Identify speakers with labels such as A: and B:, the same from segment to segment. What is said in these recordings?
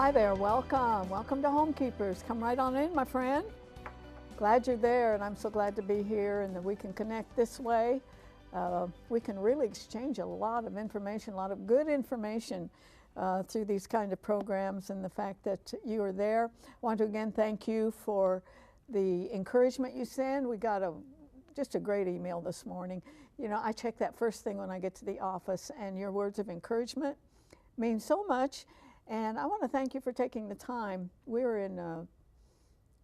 A: Hi there, welcome. Welcome to Homekeepers. Come right on in, my friend. Glad you're there, and I'm so glad to be here and that we can connect this way. We can really exchange a lot of information, a lot of good information through these kind of programs, and the fact that you are there. I want to again thank you for the encouragement you send. We got just a great email this morning. You know, I check that first thing when I get to the office, and your words of encouragement mean so much. And I want to thank you for taking the time. We're in an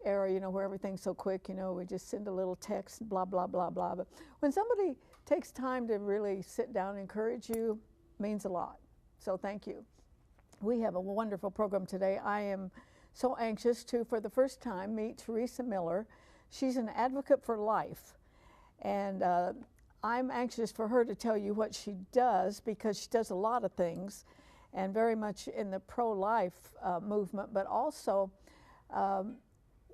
A: era, you know, where everything's so quick, you know, we just send a little text, blah, blah, blah, blah. But when somebody takes time to really sit down and encourage you, means a lot. So thank you. We have a wonderful program today. I am so anxious to, for the first time, meet Teresa Miller. She's an advocate for life. And I'm anxious for her to tell you what she does, because she does a lot of things, and very much in the pro-life movement, but also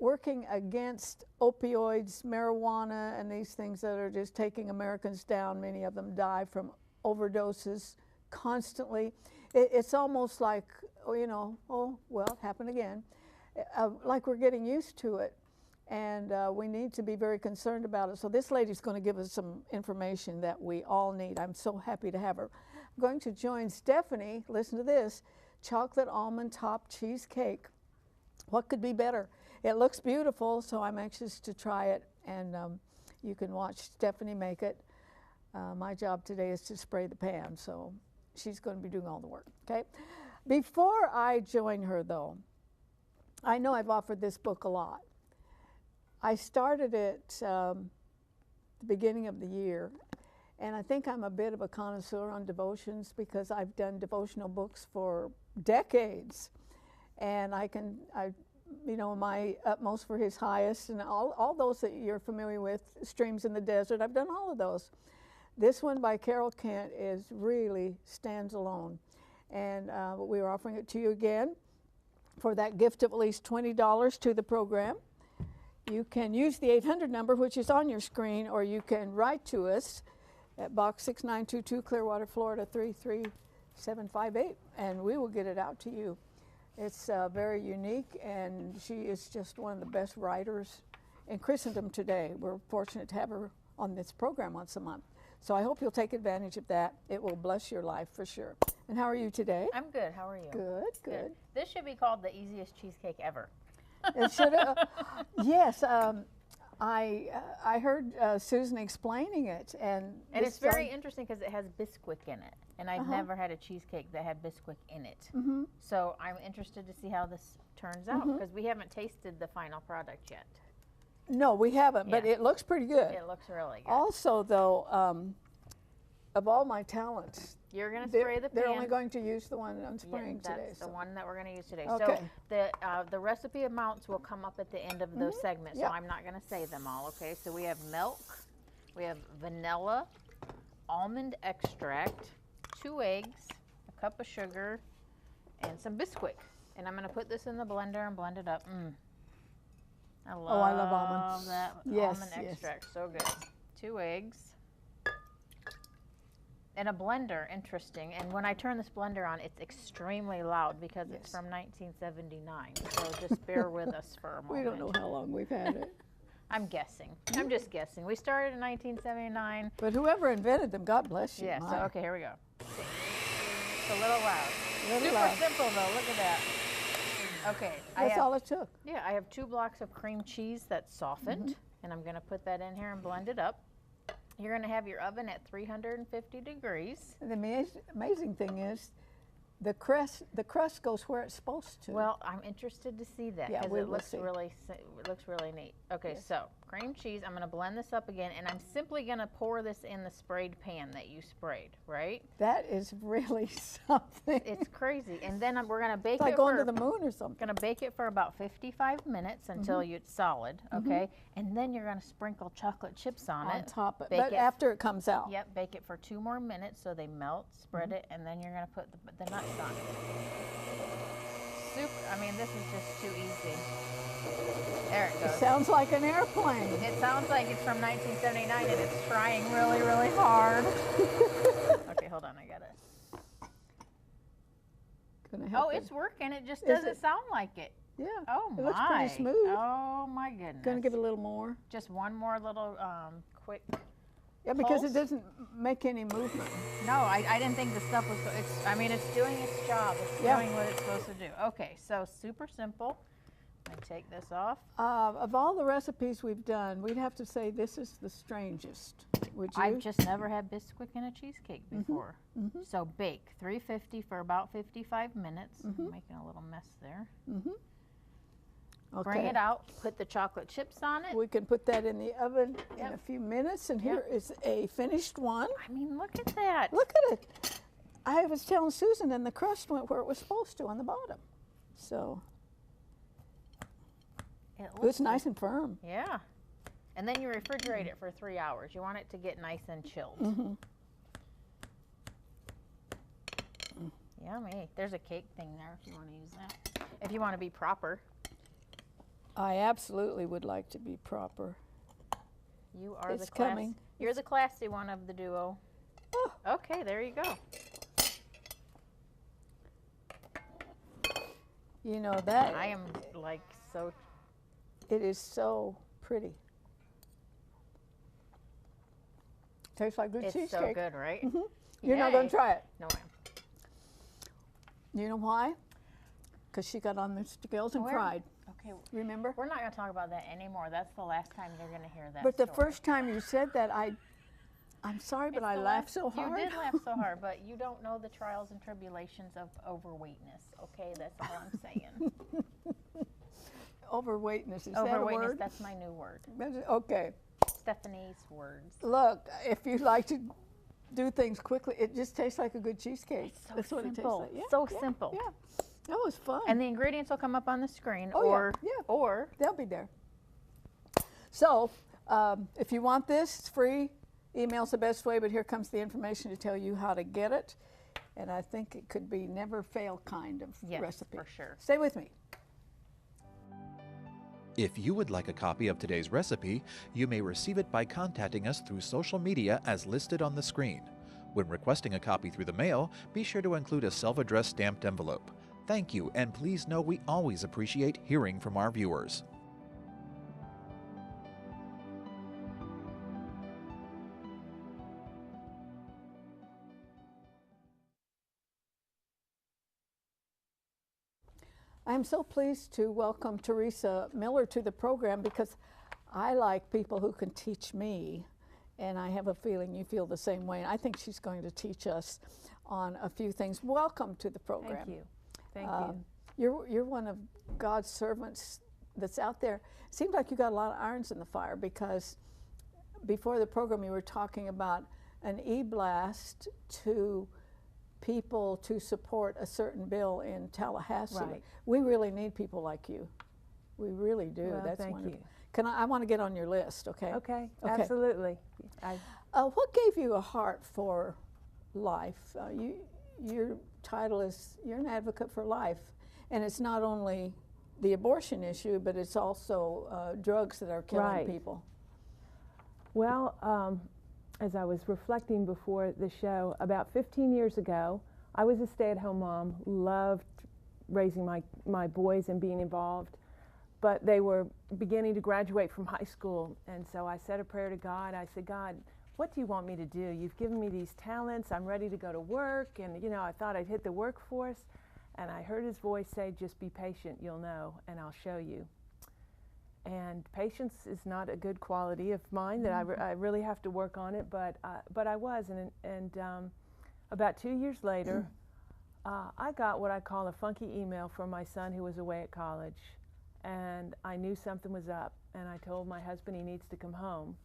A: working against opioids, marijuana, and these things that are just taking Americans down. Many of them die from overdoses constantly. It's almost like, you know, oh, well, it happened again. Like we're getting used to it, and we need to be very concerned about it. So this lady's going to give us some information that we all need. I'm so happy to have her. I'm going to join Stephanie, listen to this, chocolate almond top cheesecake. What could be better? It looks beautiful, so I'm anxious to try it, and you can watch Stephanie make it. My job today is to spray the pan, so she's going to be doing all the work, okay? Before I join her, though, I know I've offered this book a lot. I started it the beginning of the year, and I think I'm a bit of a connoisseur on devotions because I've done devotional books for decades, and you know, my utmost for his highest, and all those that you're familiar with, Streams in the Desert, I've done all of those. This one by Carol Kent really stands alone, and we are offering it to you again for that gift of at least $20 to the program. You can use the 800 number, which is on your screen, or you can write to us at Box 6922, Clearwater, Florida 33758, and we will get it out to you. It's very unique, and she is just one of the best writers in Christendom today. We're fortunate to have her on this program once a month. So I hope you'll take advantage of that. It will bless your life for sure. And how are you today?
B: I'm good. How are you?
A: Good, good.
B: This should be called the easiest cheesecake ever.
A: It should have. Yes. I heard Susan explaining it, and
B: it's very interesting because it has Bisquick in it, and I've never had a cheesecake that had Bisquick in it. So I'm interested to see how this turns out, because we haven't tasted the final product yet.
A: No, we haven't, but it looks pretty good.
B: It looks really good.
A: Also, though, of all my talents,
B: you're going to spray the pan.
A: They're only going to use the one I'm spraying today.
B: That's the one that we're going to use today.
A: Okay.
B: So the recipe amounts will come up at the end of those segments, so I'm not going to say them all, okay? So we have milk, we have vanilla, almond extract, 2 eggs, a cup of sugar, and some Bisquick. And I'm going to put this in the blender and blend it up. I love almond. That almond extract, so good. 2 eggs. And a blender, interesting. And when I turn this blender on, it's extremely loud because it's from 1979. So just bear with us for a moment.
A: We don't know how long we've had it.
B: I'm guessing. I'm just guessing. We started in 1979.
A: But whoever invented them, God bless you.
B: Yeah, so okay, here we go. It's a little loud. Super simple though, look at that. Okay.
A: That's all it took.
B: Yeah, I have 2 blocks of cream cheese that's softened, and I'm gonna put that in here and blend it up. You're going to have your oven at 350 degrees.
A: And the amazing thing is, the crust goes where it's supposed to.
B: Well, I'm interested to see that because it looks really neat. Okay, so cream cheese. I'm going to blend this up again, and I'm simply going to pour this in the sprayed pan that you sprayed, right?
A: That is really something.
B: It's crazy. And then we're going to bake
A: it. It's like going to the moon or something.
B: Going to bake it for about 55 minutes until it's solid, okay? And then you're going to sprinkle chocolate chips on it.
A: On top of it, but after it comes out.
B: Yep, bake it for 2 more minutes so they melt, spread it, and then you're going to put the nuts on it. Super, I mean, this is just too easy. There it goes.
A: It sounds like an airplane.
B: It sounds like it's from 1979 and it's trying really, really hard. Okay, hold on, I got it.
A: Gonna help
B: Oh,
A: it.
B: it's working. It just
A: Is
B: doesn't
A: it?
B: sound like it.
A: Yeah.
B: Oh,
A: It looks pretty smooth.
B: Oh, my goodness.
A: Going to give it a little more.
B: Just one more little quick.
A: Yeah, because
B: Pulse?
A: it doesn't make any movement.
B: No, I didn't think the stuff was, I mean, it's doing its job. It's doing what it's supposed to do. Okay, so super simple. I take this off.
A: Of all the recipes we've done, we'd have to say this is the strangest. Would you?
B: I've just never had Bisquick in a cheesecake before. So bake 350 for about 55 minutes. I'm making a little mess there.
A: Okay.
B: Bring it out, put the chocolate chips on it.
A: We can put that in the oven in a few minutes, and here is a finished one.
B: I mean, look at that.
A: Look at it. I was telling Susan, and the crust went where it was supposed to on the bottom. So
B: It
A: it's
B: looks
A: nice and firm.
B: Yeah. And then you refrigerate it for 3 hours. You want it to get nice and chilled. Yummy. There's a cake thing there if you want to use that. If you want to be proper.
A: I absolutely would like to be proper.
B: You are
A: It's
B: the class.
A: coming.
B: You're the classy one of the duo.
A: Oh.
B: Okay, there you go.
A: You know that
B: I am like so.
A: it is so pretty. Tastes like good
B: It's
A: cheesecake.
B: so good, right?
A: You're not going
B: Yay.
A: to try it.
B: No, I am.
A: You know why? Because she got on the scales and
B: Where?
A: cried.
B: Okay,
A: Remember?
B: we're not going to talk about that anymore. That's the last time you're going to hear that.
A: But the
B: story.
A: first time you said that, I'm sorry, but
B: It's
A: I
B: the
A: laughed
B: last-
A: so hard.
B: You did laugh so hard, but you don't know the trials and tribulations of overweightness. Okay, that's all I'm saying.
A: Overweightness, is that a
B: Overweightness,
A: word?
B: that's my new word.
A: Okay.
B: Stephanie's words.
A: Look, if you like to do things quickly, it just tastes like a good cheesecake.
B: So
A: That's what
B: simple.
A: it tastes like.
B: So simple.
A: Yeah. That was fun.
B: And the ingredients will come up on the screen,
A: Oh, yeah,
B: or
A: yeah.
B: or
A: They'll be there. So, if you want this, it's free. Email's the best way, but here comes the information to tell you how to get it. And I think it could be never fail kind of
B: yes,
A: recipe.
B: for sure.
A: Stay with me.
C: If you would like a copy of today's recipe, you may receive it by contacting us through social media as listed on the screen. When requesting a copy through the mail, be sure to include a self-addressed stamped envelope. Thank you, and please know we always appreciate hearing from our viewers.
A: I'm so pleased to welcome Teresa Miller to the program because I like people who can teach me, and I have a feeling you feel the same way. And I think she's going to teach us on a few things. Welcome to the program.
D: Thank you. Thank you.
A: You're one of God's servants that's out there. It seems like you got a lot of irons in the fire because before the program you were talking about an e-blast to people to support a certain bill in Tallahassee.
D: Right.
A: We really need people like you. We really do.
D: Well,
A: That's
D: thank
A: wonderful.
D: you.
A: Can I want to get on your list, okay?
D: Okay,
A: Okay.
D: absolutely.
A: What gave you a heart for life? Your title is, you're an advocate for life. And it's not only the abortion issue, but it's also drugs that are killing
D: Right.
A: people.
D: Well, as I was reflecting before the show, about 15 years ago, I was a stay-at-home mom, loved raising my boys and being involved, but they were beginning to graduate from high school, and so I said a prayer to God. I said, God, what do you want me to do? You've given me these talents. I'm ready to go to work, and I thought I'd hit the workforce, and I heard his voice say, just be patient, you'll know, and I'll show you. And patience is not a good quality of mine that I really have to work on it, but I was, and about 2 years later, I got what I call a funky email from my son who was away at college, and I knew something was up, and I told my husband he needs to come home.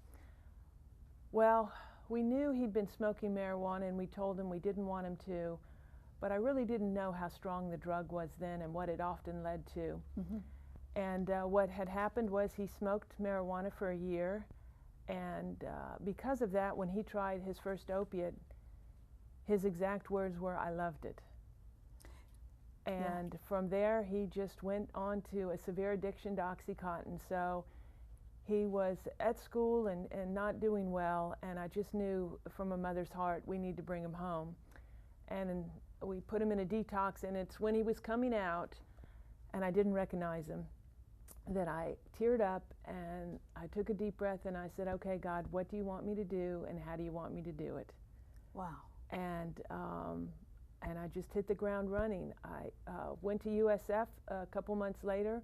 D: Well, we knew he'd been smoking marijuana, and we told him we didn't want him to, but I really didn't know how strong the drug was then and what it often led to.
A: Mm-hmm.
D: And what had happened was he smoked marijuana for a year, and because of that, when he tried his first opiate, his exact words were, I loved it. And from there, he just went on to a severe addiction to OxyContin. So he was at school and not doing well, and I just knew from a mother's heart, we need to bring him home. And we put him in a detox, and it's when he was coming out and I didn't recognize him that I teared up and I took a deep breath and I said, okay, God, what do you want me to do and how do you want me to do it?
A: Wow.
D: And I just hit the ground running. I went to USF a couple months later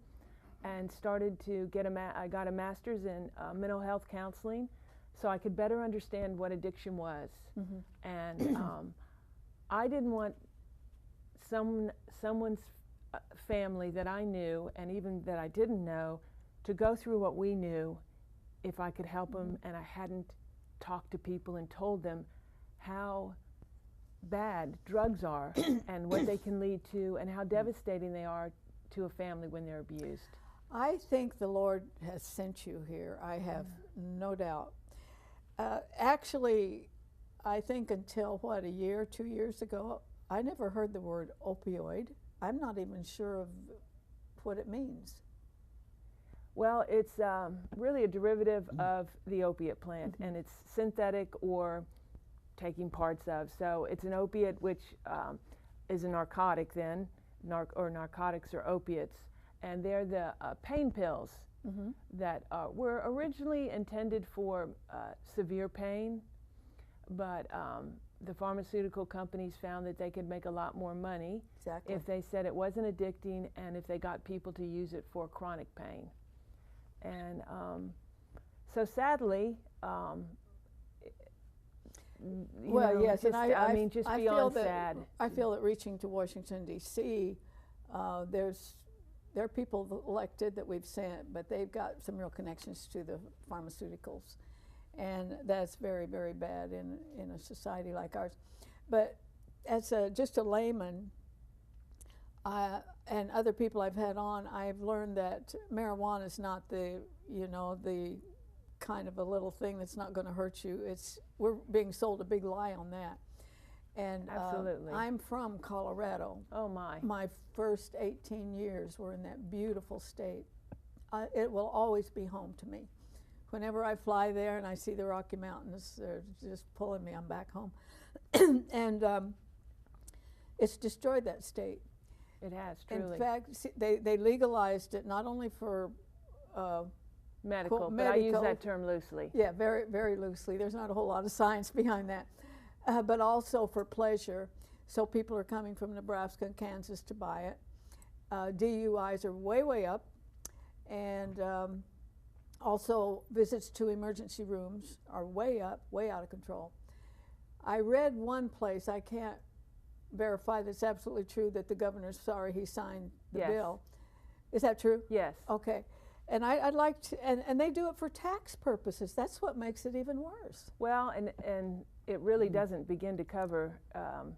D: and started to get I got a master's in mental health counseling so I could better understand what addiction was. And I didn't want someone's family that I knew and even that I didn't know to go through what we knew if I could help them and I hadn't talked to people and told them how bad drugs are and what they can lead to and how devastating they are to a family when they're abused.
A: I think the Lord has sent you here. I have no doubt. Actually, I think until, what, a year, 2 years ago, I never heard the word opioid. I'm not even sure of what it means.
D: Well, it's really a derivative of the opiate plant, and it's synthetic or taking parts of. So it's an opiate, which is a narcotic then, or narcotics are opiates, and they're the pain pills that were originally intended for severe pain, but the pharmaceutical companies found that they could make a lot more money if they said it wasn't addicting and if they got people to use it for chronic pain. And so sadly,
A: well, yes,
D: just,
A: and I
D: mean, just
A: I
D: beyond
A: feel that,
D: sad.
A: I feel that reaching to Washington, D.C., there are people elected that we've sent, but they've got some real connections to the pharmaceuticals. And that's very, very bad in a society like ours. But as just a layman, and other people I've had on, I've learned that marijuana is not the kind of a little thing that's not going to hurt you. We're being sold a big lie on that. And
D: Absolutely.
A: I'm from Colorado.
D: Oh my.
A: My first 18 years were in that beautiful state. It will always be home to me. Whenever I fly there and I see the Rocky Mountains, they're just pulling me. I'm back home. And it's destroyed that state.
D: It has, truly.
A: In fact, see, they legalized it not only for
D: medical, but I use that term loosely.
A: Yeah, very, very loosely. There's not a whole lot of science behind that. But also for pleasure. So people are coming from Nebraska and Kansas to buy it. DUIs are way, way up. And also visits to emergency rooms are way up, way out of control. I read one place, I can't verify that's absolutely true, that the governor's sorry he signed the bill. Is that true?
D: Yes.
A: Okay. And I'd like to, and they do it for tax purposes. That's what makes it even worse.
D: Well, and it really doesn't begin to cover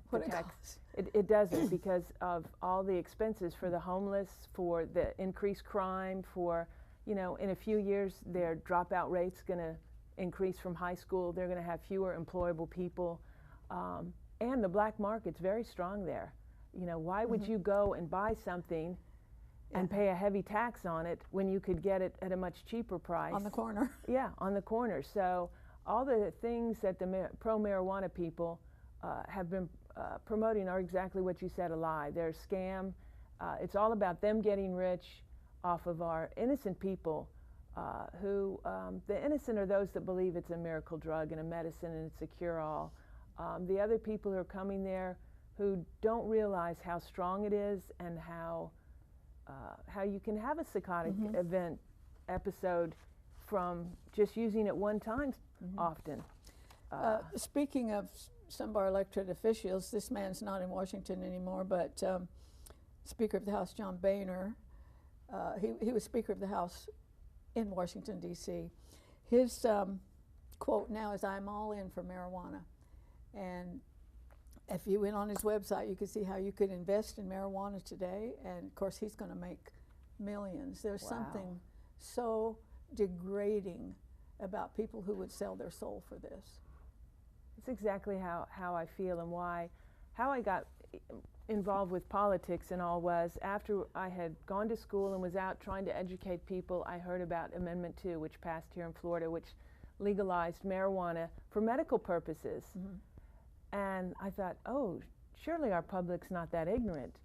A: What
D: the
A: it
D: tax.
A: costs.
D: It doesn't because of all the expenses for the homeless, for the increased crime, for, in a few years their dropout rate's going to increase from high school. They're going to have fewer employable people. And the black market's very strong there. Why would you go and buy something and pay a heavy tax on it when you could get it at a much cheaper price?
A: On the corner.
D: Yeah, on the corner. So all the things that the pro-marijuana people have been promoting are exactly what you said, a lie. They're a scam. It's all about them getting rich off of our innocent people who, the innocent are those that believe it's a miracle drug and a medicine and it's a cure-all. The other people who are coming there who don't realize how strong it is and how you can have a psychotic episode from just using it one time often.
A: Speaking of some of our elected officials, this man's not in Washington anymore, but Speaker of the House John Boehner, he was Speaker of the House in Washington, D.C. His quote now is, "I'm all in for marijuana." And if you went on his website, you could see how you could invest in marijuana today. And of course, he's going to make millions. There's something so degrading about people who would sell their soul for this.
D: It's exactly how I feel and how I got involved with politics and all was after I had gone to school and was out trying to educate people. I heard about Amendment 2, which passed here in Florida, which legalized marijuana for medical purposes. And I thought, oh, surely our public's not that ignorant.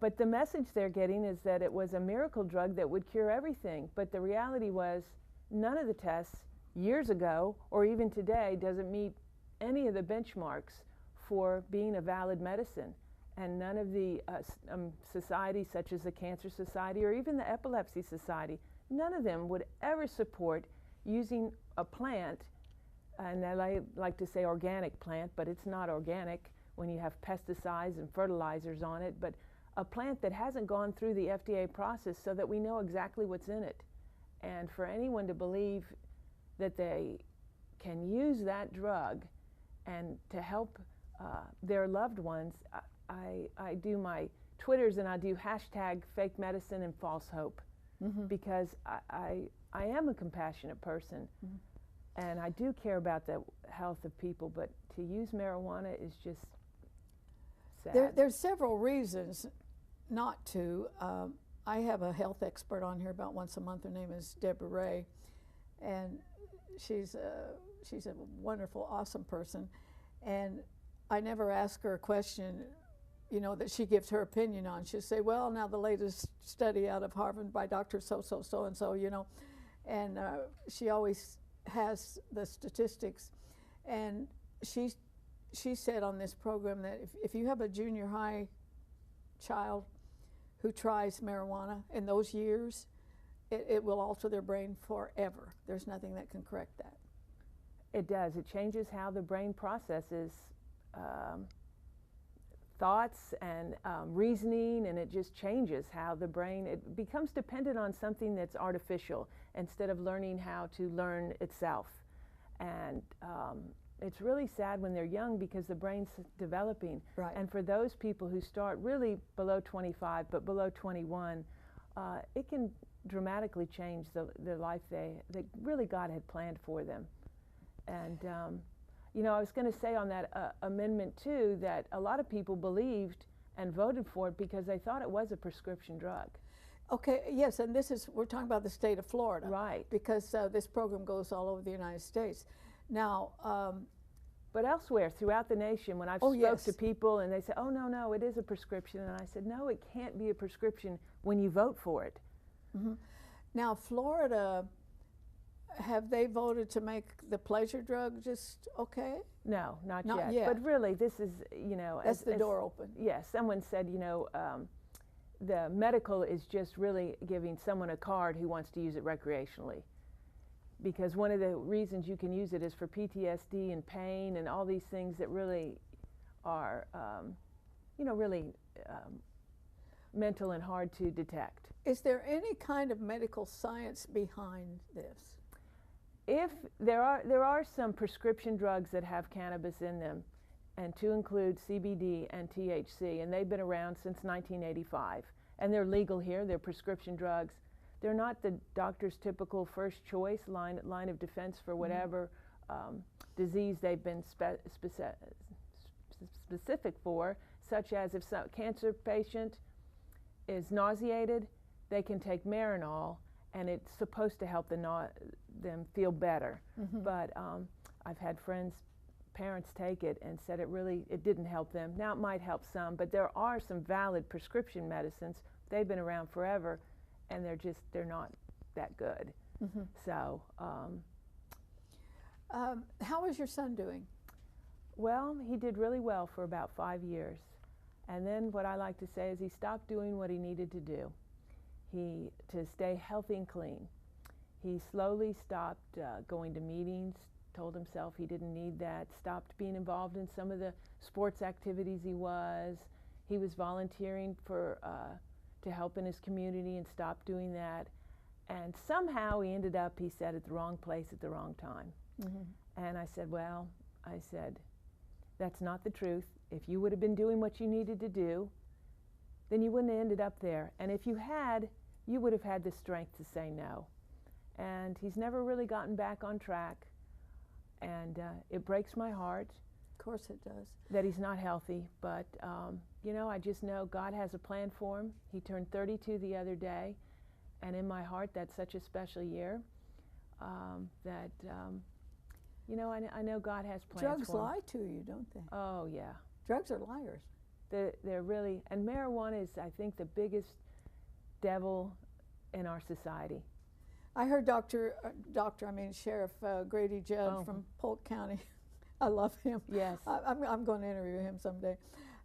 D: But the message they're getting is that it was a miracle drug that would cure everything. But the reality was none of the tests years ago or even today doesn't meet any of the benchmarks for being a valid medicine. And none of the societies such as the Cancer Society or even the Epilepsy Society, none of them would ever support using a plant, and I like to say organic plant, but it's not organic when you have pesticides and fertilizers on it, but a plant that hasn't gone through the FDA process so that we know exactly what's in it. And for anyone to believe that they can use that drug and to help their loved ones, I do my Twitters and I do hashtag fake medicine and false hope, because I am a compassionate person, and I do care about the health of people, but to use marijuana is just sad.
A: There's several reasons not to. I have a health expert on here about once a month. Her name is Deborah Ray, and she's a wonderful, awesome person. And I never ask her a question, you know, that she gives her opinion on. She'll say, well, now the latest study out of Harvard by Dr. So-and-so, you know, and she always has the statistics. And she said on this program that if you have a junior high child who tries marijuana in those years, it will alter their brain forever. There's nothing that can correct that.
D: It does. It changes how the brain processes thoughts and reasoning, and it just changes how the brain, it becomes dependent on something that's artificial instead of learning how to learn itself. And it's really sad when they're young because the brain's developing.
A: Right.
D: And for those people who start really below 25 but below 21, it can dramatically change the life that really God had planned for them. And you know, I was going to say on that amendment too that a lot of people believed and voted for it because they thought it was a prescription drug.
A: Okay, yes, and we're talking about the state of Florida.
D: Right.
A: Because this program goes all over the United States. Now,
D: but elsewhere throughout the nation, when I've spoke to people and they say, oh, no, it is a prescription. And I said, no, it can't be a prescription when you vote for it.
A: Now, Florida, have they voted to make the pleasure drug just okay?
D: No, not
A: Not
D: yet.
A: yet.
D: But really, this is, you know.
A: That's the door open.
D: Yes, someone said, you know, the medical is just really giving someone a card who wants to use it recreationally. Because one of the reasons you can use it is for PTSD and pain and all these things that really are, you know, really mental and hard to detect.
A: Is there any kind of medical science behind this?
D: If there are some prescription drugs that have cannabis in them, and to include CBD and THC, and they've been around since 1985, and they're legal here. They're prescription drugs. They're not the doctor's typical first choice line of defense for whatever disease they've been specific for, such as if some cancer patient is nauseated, they can take Marinol, and it's supposed to help them feel better. But I've had parents take it and said it didn't help them. Now it might help some, but there are some valid prescription medicines. They've been around forever, and they're not that good. So,
A: how is your son doing?
D: Well, he did really well for about 5 years, and then what I like to say is he stopped doing what he needed to do. To stay healthy and clean. He slowly stopped going to meetings, told himself he didn't need that, stopped being involved in some of the sports activities he was. He was volunteering to help in his community and stopped doing that. And somehow he ended up, he said, at the wrong place at the wrong time. And I said, well, that's not the truth. If you would have been doing what you needed to do, then you wouldn't have ended up there. And if you had, you would have had the strength to say no. And he's never really gotten back on track. And it breaks my heart.
A: Of course it does.
D: That he's not healthy. But, you know, I just know God has a plan for him. He turned 32 the other day. And in my heart, that's such a special year that, you know, I know God has plans
A: Drugs
D: for him.
A: lie to you, don't they?
D: Oh, yeah.
A: Drugs are liars.
D: They're really, and marijuana is, I think, the biggest devil in our society.
A: I heard Sheriff Grady Judd from Polk County. I love him.
D: Yes.
A: I'm going to interview him someday.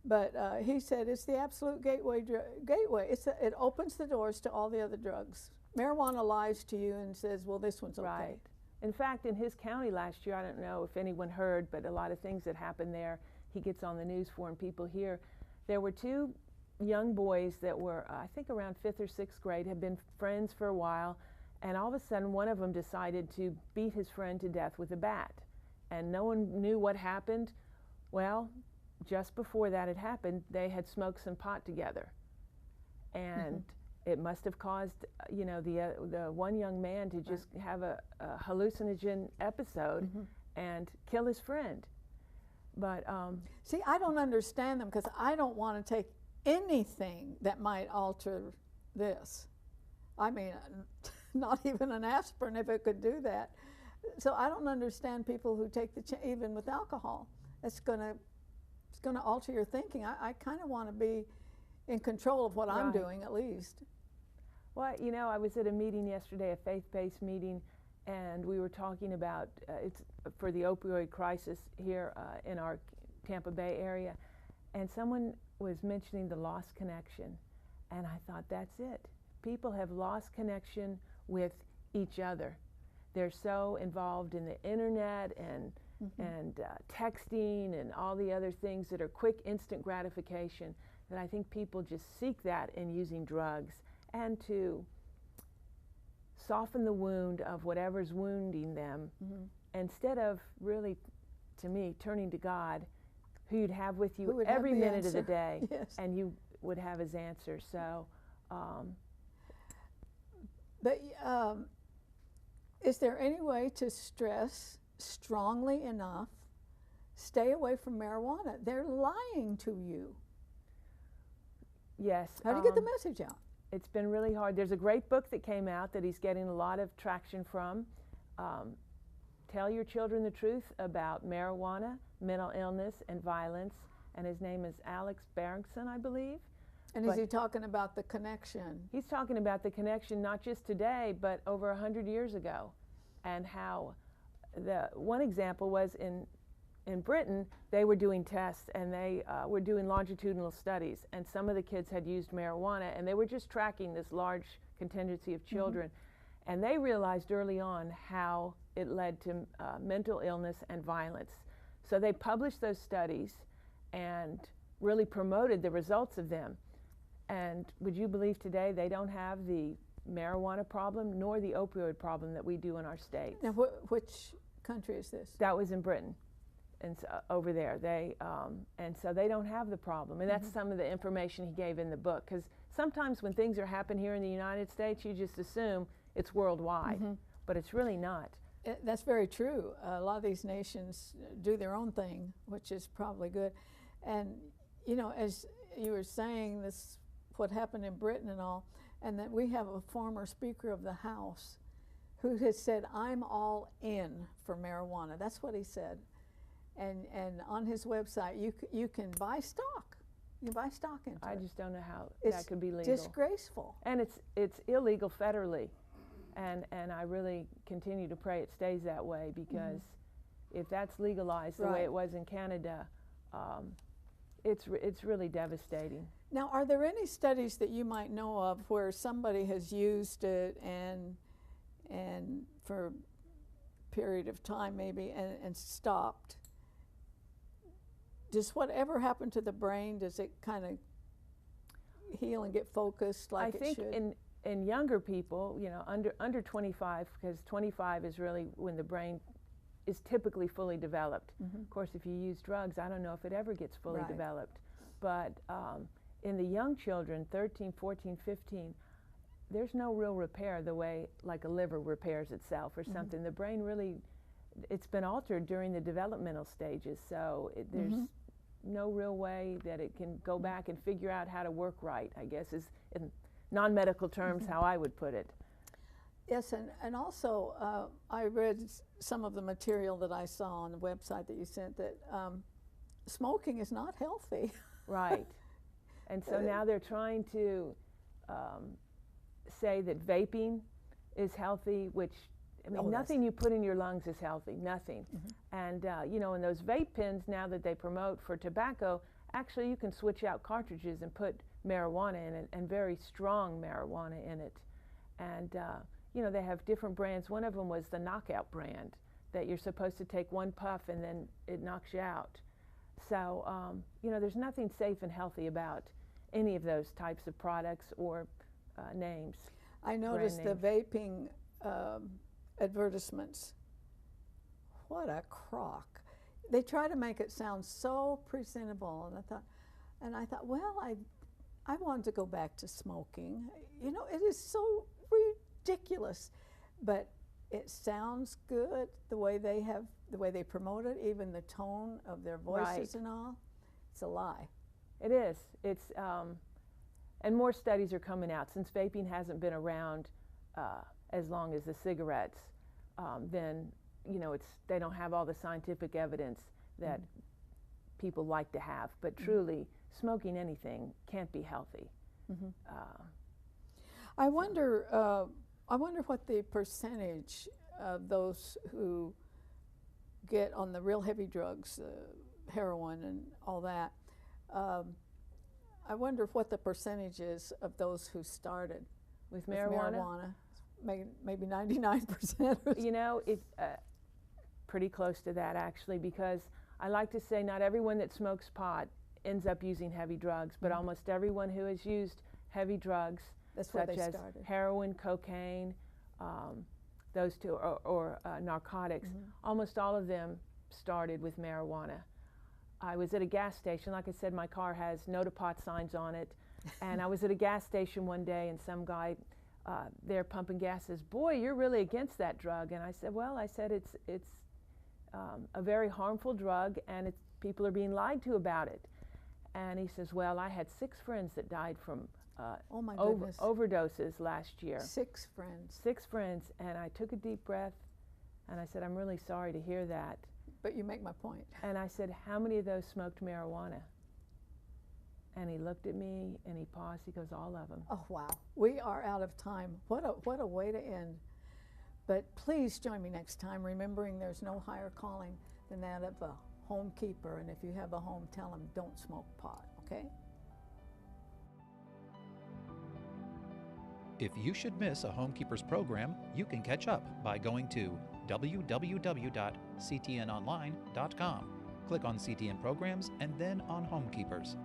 A: But he said it's the absolute gateway. It opens the doors to all the other drugs. Marijuana lies to you and says, well, this one's okay.
D: Right. In fact, in his county last year, I don't know if anyone heard, but a lot of things that happened there, he gets on the news for and people hear. There were two young boys that were, I think around 5th or 6th grade, had been friends for a while, and all of a sudden one of them decided to beat his friend to death with a bat. And no one knew what happened. Well, just before that had happened, they had smoked some pot together. And it must have caused, the one young man to just have a hallucinogen episode and kill his friend. But
A: see, I don't understand them because I don't want to take anything that might alter this. I mean, not even an aspirin if it could do that. So I don't understand people who take even with alcohol. It's gonna alter your thinking. I kind of want to be in control of what I'm doing at least.
D: Well, I was at a meeting yesterday, a faith-based meeting, and we were talking about it's for the opioid crisis here in our Tampa Bay area, and someone was mentioning the lost connection, and I thought, that's it. People have lost connection with each other. They're so involved in the internet and texting and all the other things that are quick, instant gratification, that I think people just seek that in using drugs, and to soften the wound of whatever's wounding them, instead of really, to me, turning to God, who you'd have with you every minute of the day, and you would have his answer. So,
A: but is there any way to stress strongly enough, stay away from marijuana? They're lying to you.
D: Yes.
A: How do you get the message out?
D: It's been really hard. There's a great book that came out that he's getting a lot of traction from. Tell Your Children the Truth About Marijuana, Mental Illness, and Violence. And his name is Alex Berenson, I believe.
A: And is he talking about the connection? He's
D: talking about the connection not just today, but over 100 years ago. And how one example was in Britain, they were doing tests, and they were doing longitudinal studies, and some of the kids had used marijuana, and they were just tracking this large contingency of children. And they realized early on how it led to mental illness and violence. So they published those studies and really promoted the results of them. And would you believe today they don't have the marijuana problem nor the opioid problem that we do in our states?
A: Now, which country is this?
D: That was in Britain. And so, over there, and so they don't have the problem. And that's some of the information he gave in the book. Because sometimes when things are happening here in the United States, you just assume it's worldwide, but it's really not.
A: That's very true. A lot of these nations do their own thing, which is probably good. And, as you were saying, what happened in Britain and all, and that we have a former Speaker of the House who has said, I'm all in for marijuana. That's what he said. And on his website, you can buy stock. You can buy stock into it.
D: I just don't know how that could be legal.
A: It's disgraceful.
D: And it's illegal federally. And I really continue to pray it stays that way, because if that's legalized the way it was in Canada, it's really devastating.
A: Now, are there any studies that you might know of where somebody has used it and for a period of time maybe and stopped? Does whatever happen to the brain, does it kind of heal and get focused like it should?
D: I think in younger people, under 25, because 25 is really when the brain is typically fully developed. Of course, if you use drugs, I don't know if it ever gets fully developed. But in the young children, 13, 14, 15, there's no real repair the way like a liver repairs itself or something. The brain really, it's been altered during the developmental stages, so there's no real way that it can go back and figure out how to work right, I guess, is in non-medical terms how I would put it.
A: Yes, and also I read some of the material that I saw on the website that you sent that smoking is not healthy.
D: Right. And so now they're trying to say that vaping is healthy, which, I mean, nothing you put in your lungs is healthy, nothing. And, you know, in those vape pens now that they promote for tobacco, actually you can switch out cartridges and put marijuana in it, and very strong marijuana in it. And, you know, they have different brands. One of them was the Knockout brand, that you're supposed to take one puff and then it knocks you out. So, you know, there's nothing safe and healthy about any of those types of products or names.
A: I noticed the vaping advertisements. What a crock. They try to make it sound so presentable, and I thought, well, I wanted to go back to smoking. You know, it is so ridiculous, but it sounds good the way they promote it, even the tone of their voices and all. It's a lie.
D: It is. It's and more studies are coming out. Since vaping hasn't been around as long as the cigarettes, then, you know, they don't have all the scientific evidence that people like to have. But truly, smoking anything can't be healthy.
A: I wonder what the percentage of those who get on the real heavy drugs, heroin and all that, I wonder what the percentage is of those who started
D: with marijuana.
A: Maybe 99%.
D: You know, it's pretty close to that, actually, because I like to say not everyone that smokes pot ends up using heavy drugs, but almost everyone who has used heavy drugs, such as heroin, cocaine, those two, or narcotics, almost all of them started with marijuana. I was at a gas station. Like I said, my car has no to pot signs on it. And I was at a gas station one day, and some guy there pumping gas says, "Boy, you're really against that drug." And I said, "Well, it's a very harmful drug, and people are being lied to about it." And he says, "Well, I had 6 friends that died from overdoses last year."
A: 6 friends.
D: 6 friends. And I took a deep breath, and I said, "I'm really sorry to hear that.
A: But you make my point."
D: And I said, "How many of those smoked marijuana?" And he looked at me and he paused. He goes, "All of them."
A: Oh, wow. We are out of time. What a way to end. But please join me next time, remembering there's no higher calling than that of a homekeeper. And if you have a home, tell them don't smoke pot, okay?
C: If you should miss a Homekeepers program, you can catch up by going to www.ctnonline.com. Click on CTN Programs and then on Homekeepers.